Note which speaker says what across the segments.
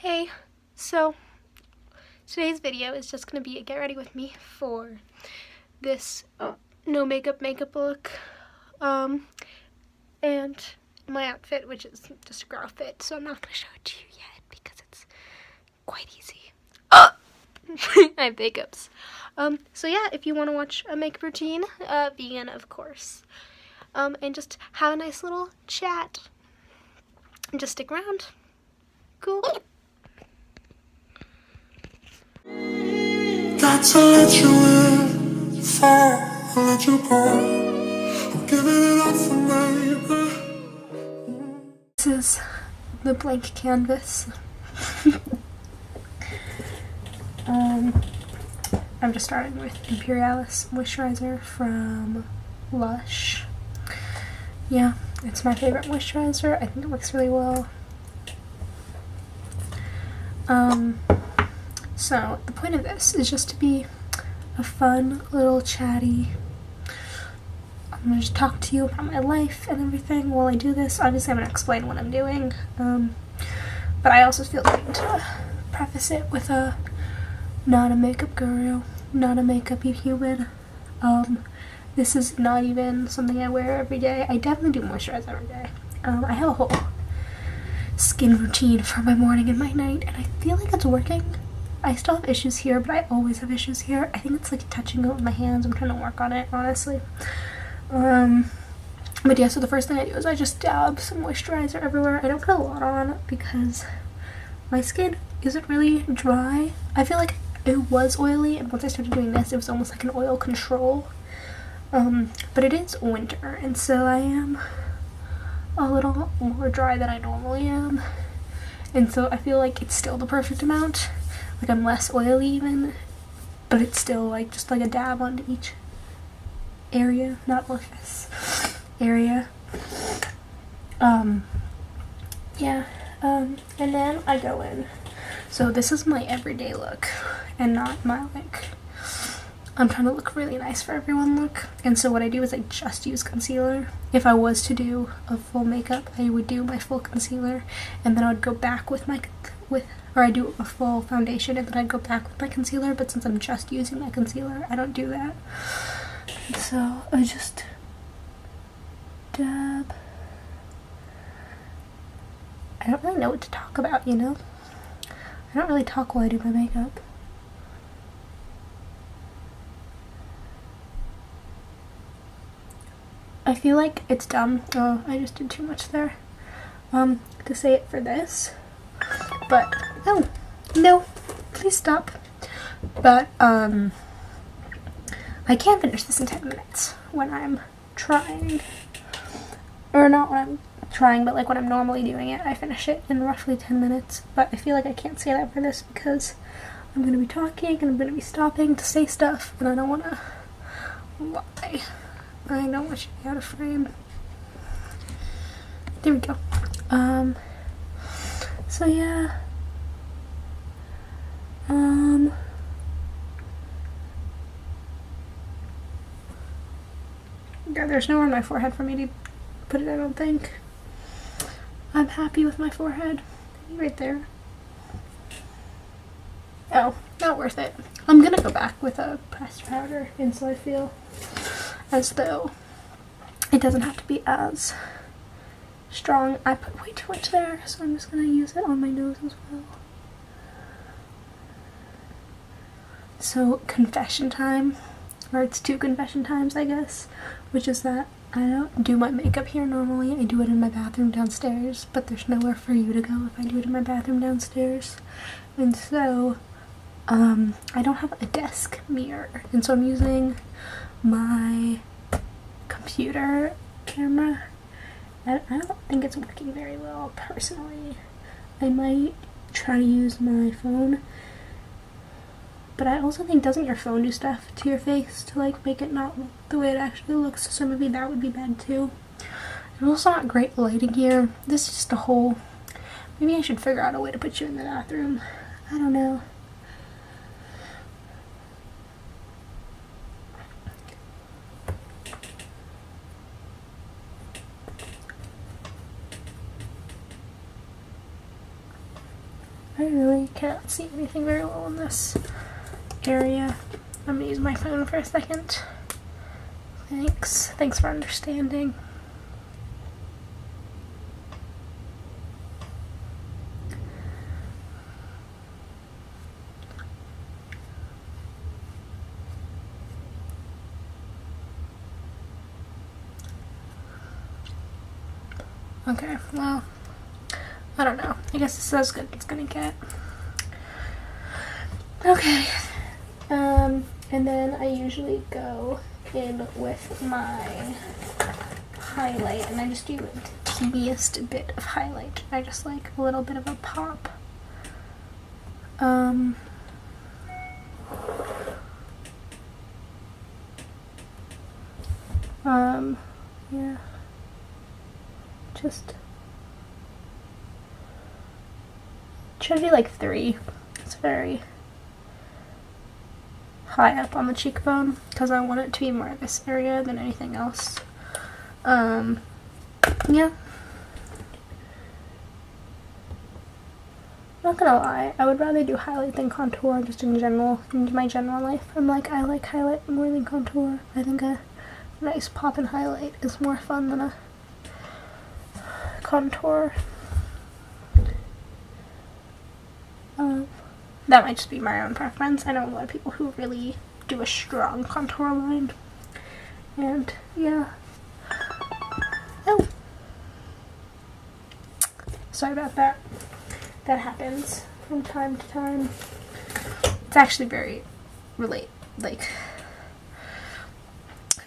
Speaker 1: Hey, so today's video is just going to be a get ready with me for this no makeup look, and my outfit, which is just a grout fit, so I'm not going to show it to you yet because it's quite easy. I have hiccups. So yeah, if you want to watch a makeup routine, vegan of course, and just have a nice little chat, and just stick around. Cool.
Speaker 2: Got to let you in, fall, I'll let you go. I'm giving it up for me.
Speaker 1: This is the blank canvas. I'm just starting with Imperialis Moisturizer from Lush. Yeah, it's my favorite moisturizer. I think it works really well. So the point of this is just to be a fun little chatty. I'm gonna just talk to you about my life and everything while I do this. Obviously I'm gonna explain what I'm doing, but I also feel like to preface it with a not a makeup guru, not a makeup-y human. This is not even something I wear every day. I definitely do moisturize every day. I have a whole skin routine for my morning and my night, and I feel like it's working. I still have issues here, but I always have issues here. I think it's like touching it with my hands. I'm trying to work on it, honestly. But yeah, so the first thing I do is I just dab some moisturizer everywhere. I don't put a lot on because my skin isn't really dry. I feel like it was oily, and once I started doing this, it was almost like an oil control. But it is winter, and so I am a little more dry than I normally am. And so I feel like it's still the perfect amount. Like I'm less oily even, but it's still like just like a dab onto each area, not orifice, area. Yeah, and then I go in. So this is my everyday look and not my like, I'm trying to look really nice for everyone look. And so what I do is I just use concealer. If I was to do a full makeup, I would do my full concealer, and then I would go back with my, or I do a full foundation and then I'd go back with my concealer, but since I'm just using my concealer, I don't do that. So I just dab. I don't really know what to talk about, you know? I don't really talk while I do my makeup. I feel like it's dumb. Oh, I just did too much there. To say it for this. But, oh, no, please stop. But, I can finish this in 10 minutes when I'm trying. Or not when I'm trying, but like when I'm normally doing it, I finish it in roughly 10 minutes. But I feel like I can't say that for this because I'm going to be talking and I'm going to be stopping to say stuff, and I don't want to lie. I don't want you to be out of frame. There we go. So yeah. Yeah, there's nowhere on my forehead for me to put it, I don't think. I'm happy with my forehead. Right there. Oh, not worth it. I'm gonna go back with a pressed powder, and so I feel as though it doesn't have to be as strong. I put way too much there, so I'm just gonna use it on my nose as well. So confession time, or it's 2 confession times I guess, which is that I don't do my makeup here normally. I do it in my bathroom downstairs, but there's nowhere for you to go if I do it in my bathroom downstairs. And so I don't have a desk mirror, and so I'm using my computer camera, and I don't think it's working very well personally. I might try to use my phone, but I also think, doesn't your phone do stuff to your face to like make it not look the way it actually looks? So maybe that would be bad too. There's also not great lighting here. This is just a whole, maybe I should figure out a way to put you in the bathroom. I don't know. I really can't see anything very well in this area. I'm gonna use my phone for a second. Thanks for understanding. Okay, well, I don't know. I guess this is as good as it's gonna get. Okay. And then I usually go in with my highlight, and I just do the teeniest bit of highlight. I just like a little bit of a pop. Yeah. Just try to do like 3. It's very high up on the cheekbone because I want it to be more of this area than anything else. Yeah. Not gonna lie, I would rather do highlight than contour just in general, in my general life. I like highlight more than contour. I think a nice pop and highlight is more fun than a contour. That might just be my own preference. I know a lot of people who really do a strong contour line. And yeah. Oh. Sorry about that. That happens from time to time. It's actually very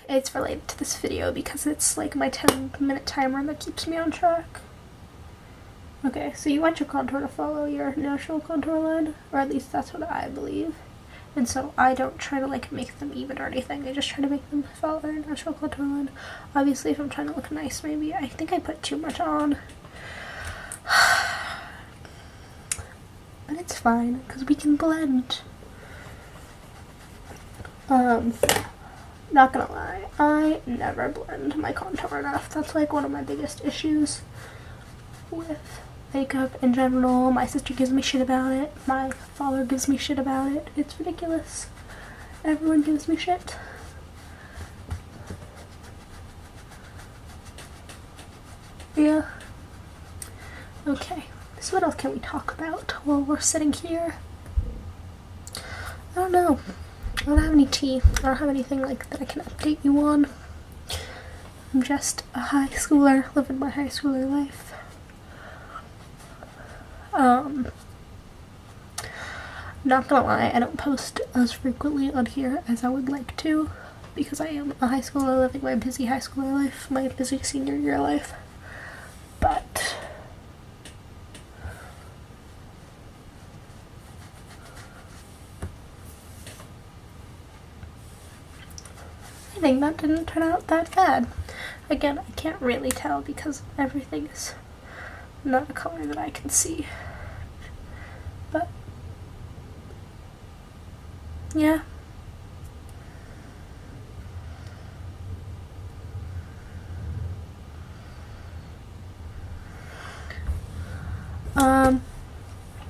Speaker 1: it's related to this video because it's like my 10-minute timer that keeps me on track. Okay, so you want your contour to follow your natural contour line, or at least that's what I believe. And so I don't try to like make them even or anything, I just try to make them follow their natural contour line. Obviously if I'm trying to look nice, maybe I think I put too much on. But it's fine, because we can blend. Not gonna lie, I never blend my contour enough. That's like one of my biggest issues with makeup in general. My sister gives me shit about it. My father gives me shit about it. It's ridiculous. Everyone gives me shit. Yeah. Okay. So what else can we talk about while we're sitting here? I don't know. I don't have any tea. I don't have anything like that I can update you on. I'm just a high schooler living my high schooler life. Not gonna lie, I don't post as frequently on here as I would like to because I am a high schooler living my busy high schooler life, my busy senior year life. But I think that didn't turn out that bad. Again, I can't really tell because everything is not a color that I can see. But yeah.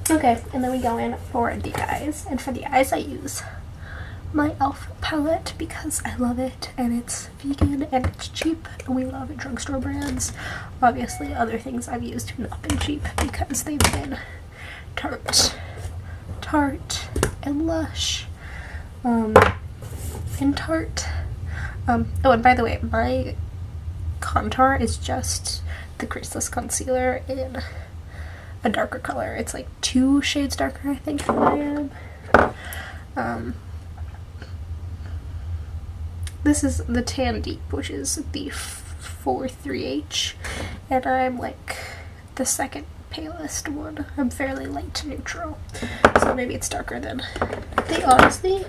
Speaker 1: Okay, and then we go in for the eyes, and for the eyes I use my e.l.f. palette because I love it and it's vegan and it's cheap and we love drugstore brands. Obviously other things I've used have not been cheap because they've been Tarte and Lush and Tarte. Oh, and by the way, my contour is just the creaseless concealer in a darker color. It's like 2 shades darker, I think, than I am. This is the Tan Deep, which is the 43H, and I'm like the second palest one. I'm fairly light to neutral, so maybe it's darker than. They honestly,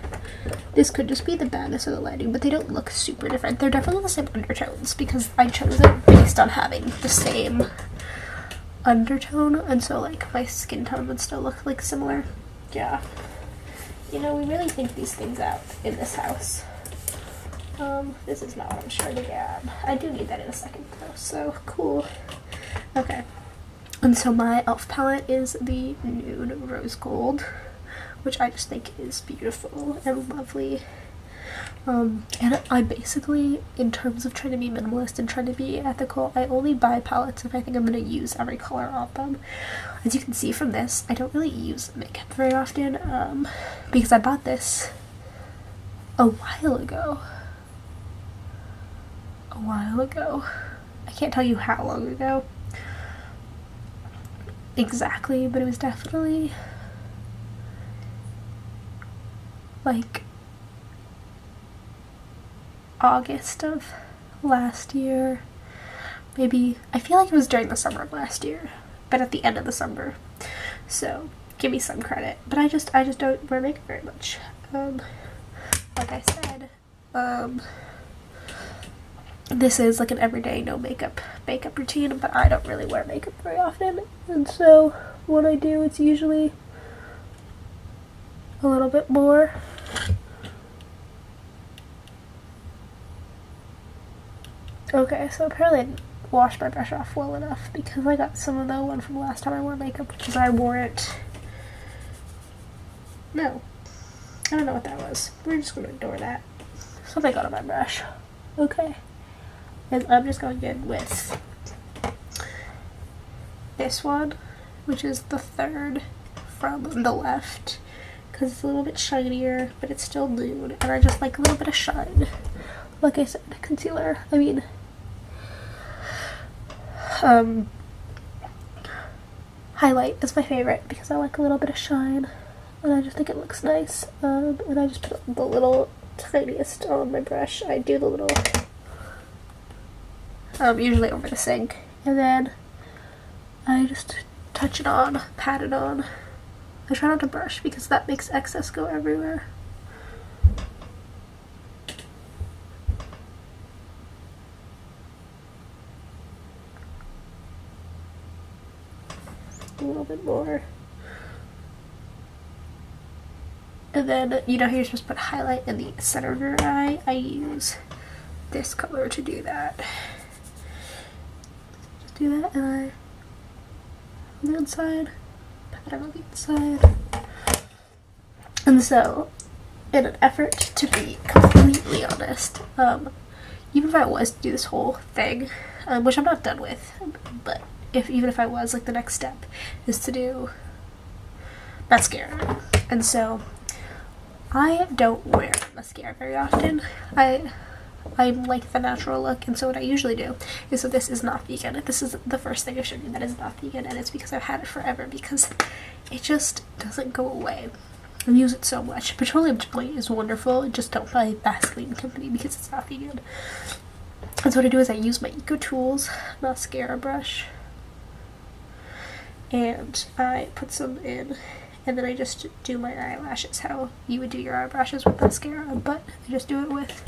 Speaker 1: this could just be the badness of the lighting, but they don't look super different. They're definitely the same undertones because I chose it based on having the same undertone, and so like my skin tone would still look like similar. Yeah, you know, we really think these things out in this house. This is not what I'm trying to grab. I do need that in a second though, so cool. Okay. And so my e.l.f. palette is the Nude Rose Gold, which I just think is beautiful and lovely. And I basically, in terms of trying to be minimalist and trying to be ethical, I only buy palettes if I think I'm going to use every color on them. As you can see from this, I don't really use makeup very often, because I bought this a while ago. I can't tell you how long ago exactly, but it was definitely like August of last year. Maybe, I feel like it was during the summer of last year, but at the end of the summer. So give me some credit. But I just don't wear makeup very much. Like I said, this is like an everyday no makeup routine, but I don't really wear makeup very often, and so when I do, it's usually a little bit more. Okay, so apparently I didn't wash my brush off well enough, because I got some of the one from last time I wore makeup, which is I wore it. No, I don't know what that was. We're just gonna ignore that. Something got on my brush. Okay. And I'm just going in with this one, which is the third from the left, because it's a little bit shinier, but it's still nude, and I just like a little bit of shine. Like I said, concealer, I mean, highlight is my favorite because I like a little bit of shine, and I just think it looks nice, and I just put the little tiniest on my brush. I do the little, usually over the sink, and then I just touch it on, pat it on. I try not to brush because that makes excess go everywhere. A little bit more. And then, you know how you're supposed to put highlight in the center of your eye? I use this color to do that. Just do that, and I on the inside, pat it on the inside. And so, in an effort to be completely honest, even if I was to do this whole thing, which I'm not done with, but even if I was, like, the next step is to do mascara. And so I don't wear mascara very often. I like the natural look, and so what I usually do is, so this is not vegan. This is the first thing I showed you that is not vegan, and it's because I've had it forever, because it just doesn't go away. I use it so much. Petroleum jelly is wonderful, just don't buy Vaseline Company because it's not vegan. And so what I do is I use my Eco Tools mascara brush, and I put some in, and then I just do my eyelashes how you would do your eyelashes with mascara, but I just do it with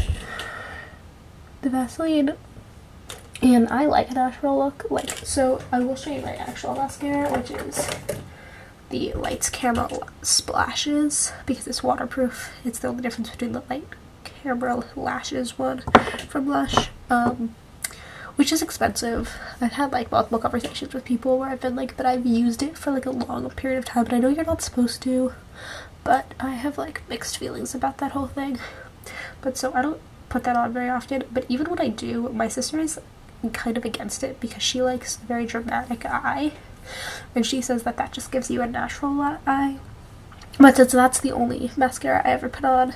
Speaker 1: the Vaseline. And I like a natural look, like, so I will show you my actual mascara, which is the Lights Camera Splashes, because it's waterproof. It's the only difference between the Light Camera Lashes one from Lush, which is expensive. I've had like multiple conversations with people where I've been like, but I've used it for like a long period of time, and I know you're not supposed to, but I have like mixed feelings about that whole thing. But so I don't put that on very often, but even when I do, my sister is kind of against it because she likes a very dramatic eye, and she says that that just gives you a natural eye. But since that's the only mascara I ever put on,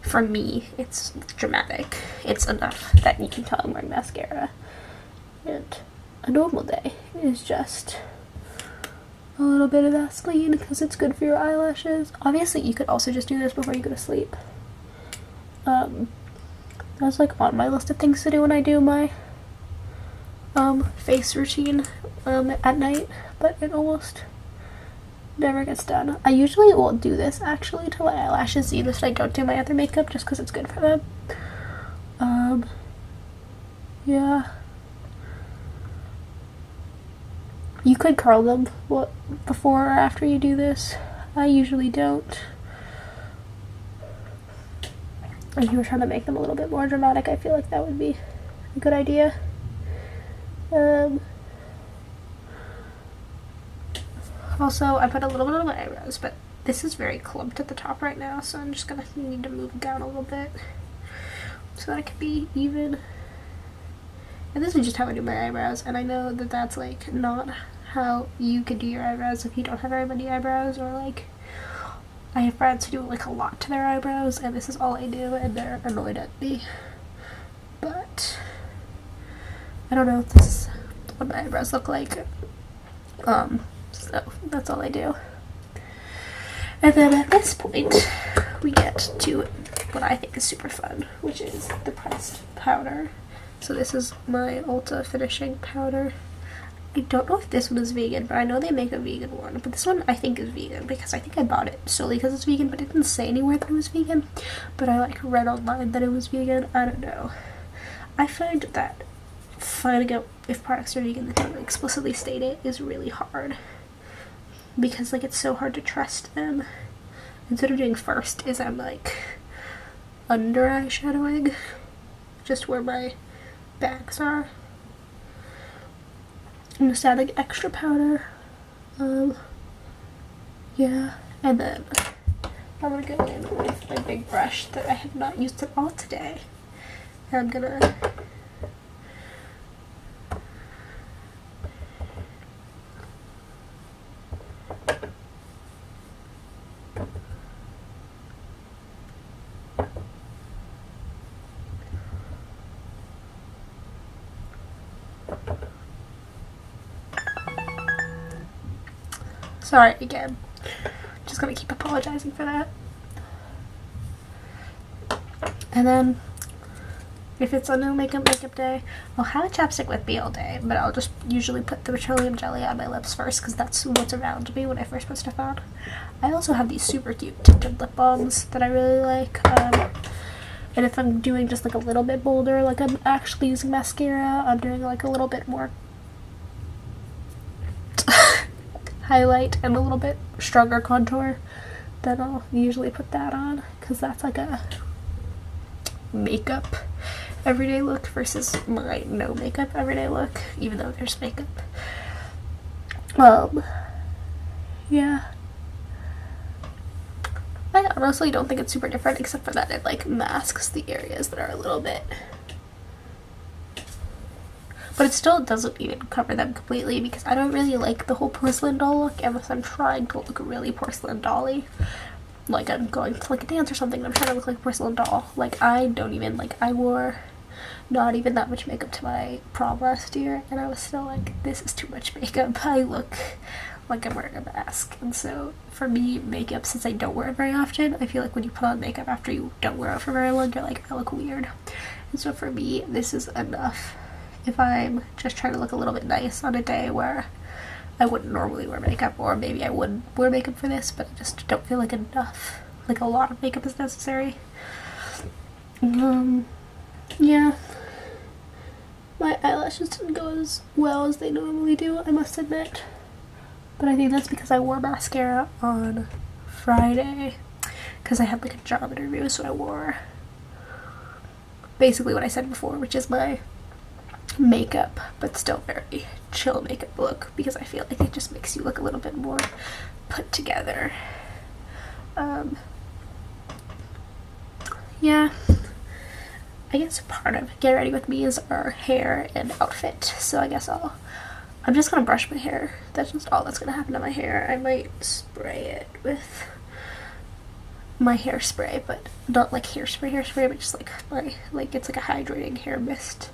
Speaker 1: for me, it's dramatic. It's enough that you can tell I'm wearing mascara. And a normal day is just a little bit of Vaseline because it's good for your eyelashes. Obviously, you could also just do this before you go to sleep. That's like on my list of things to do when I do my face routine at night, but it almost never gets done. I usually won't do this actually to my eyelashes even if I don't do my other makeup, just because it's good for them. Yeah. You could curl them before or after you do this. I usually don't. If you were trying to make them a little bit more dramatic, I feel like that would be a good idea. Also, I put a little bit on my eyebrows, but this is very clumped at the top right now, so I'm just gonna need to move it down a little bit so that it can be even. And this is just how I do my eyebrows, and I know that that's like not how you can do your eyebrows if you don't have very many eyebrows, or like I have friends who do like a lot to their eyebrows and this is all I do and they're annoyed at me. But I don't know if this is what my eyebrows look like. So that's all I do. And then at this point we get to what I think is super fun, which is the pressed powder. So this is my Ulta finishing powder. I don't know if this one is vegan, but I know they make a vegan one. But this one I think is vegan because I think I bought it solely because it's vegan, but it didn't say anywhere that it was vegan. But I like read online that it was vegan. I don't know. I find that finding out if products are vegan that don't explicitly state it is really hard. Because like it's so hard to trust them. Instead of doing first is I'm like under eyeshadowing. Just where my bags are. I'm just adding extra powder. Yeah, and then I'm gonna go in with my big brush that I have not used at all today. And I'm gonna sorry again. Just gonna keep apologizing for that. And then if it's a no makeup day, I'll have a chapstick with me all day, but I'll just usually put the petroleum jelly on my lips first because that's what's around me when I first put stuff on. I also have these super cute tinted lip balms that I really like. And if I'm doing just like a little bit bolder, like I'm actually using mascara, I'm doing like a little bit more highlight and a little bit stronger contour, then I'll usually put that on because that's like a makeup everyday look versus my no makeup everyday look, even though there's makeup. Yeah, I honestly don't think it's super different except for that it like masks the areas that are a little bit, but it still doesn't even cover them completely because I don't really like the whole porcelain doll look unless I'm trying to look really porcelain doll-y. Like I'm going to like a dance or something and I'm trying to look like a porcelain doll. Like I don't even, like I wore not even that much makeup to my prom last year and I was still like, this is too much makeup. I look like I'm wearing a mask. And so for me, makeup, since I don't wear it very often, I feel like when you put on makeup after you don't wear it for very long, you're like, I look weird. And so for me, this is enough. If I'm just trying to look a little bit nice on a day where I wouldn't normally wear makeup, or maybe I would wear makeup for this, but I just don't feel like enough, like a lot of makeup is necessary. Yeah. My eyelashes didn't go as well as they normally do, I must admit. But I think that's because I wore mascara on Friday, because I had like a job interview, so I wore basically what I said before, which is my makeup, but still very chill makeup look, because I feel like it just makes you look a little bit more put together. Yeah, I guess part of get ready with me is our hair and outfit, so I guess I'm just gonna brush my hair. That's just all that's gonna happen to my hair. I might spray it with my hairspray, but not like hairspray, but just like it's like a hydrating hair mist.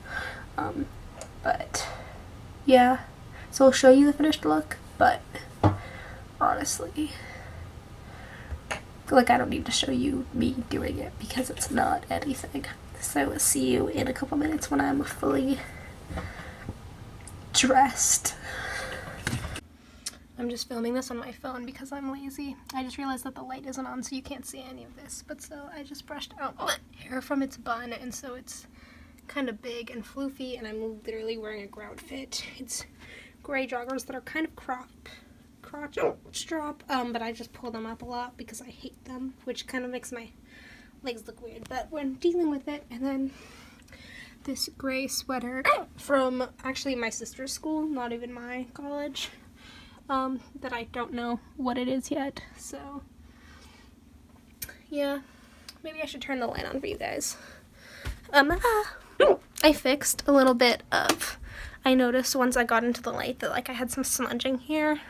Speaker 1: But yeah, so I'll show you the finished look, but honestly, like I don't need to show you me doing it because it's not anything. So I'll see you in a couple minutes when I'm fully dressed. I'm just filming this on my phone because I'm lazy. I just realized that the light isn't on so you can't see any of this, but so I just brushed out my hair from its bun, and so it's kind of big and floofy, and I'm literally wearing a grout fit. It's gray joggers that are kind of crotch drop, but I just pull them up a lot because I hate them, which kind of makes my legs look weird, but when dealing with it. And then this gray sweater from actually my sister's school, not even my college. that I don't know what it is yet. So yeah, maybe I should turn the light on for you guys. I fixed a little bit of, I noticed once I got into the light that like I had some smudging here.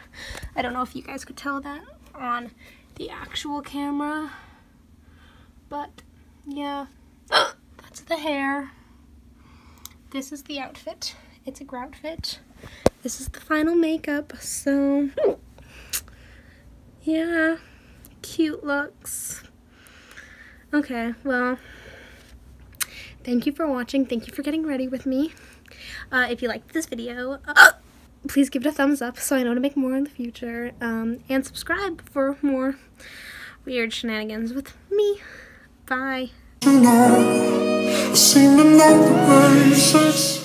Speaker 1: I don't know if you guys could tell that on the actual camera, but yeah, that's the hair. This is the outfit. It's a grout fit. This is the final makeup, so yeah, cute looks. Okay, well, thank you for watching. Thank you for getting ready with me. If you liked this video, please give it a thumbs up so I know to make more in the future. And subscribe for more weird shenanigans with me. Bye.
Speaker 2: I seem to know the basics.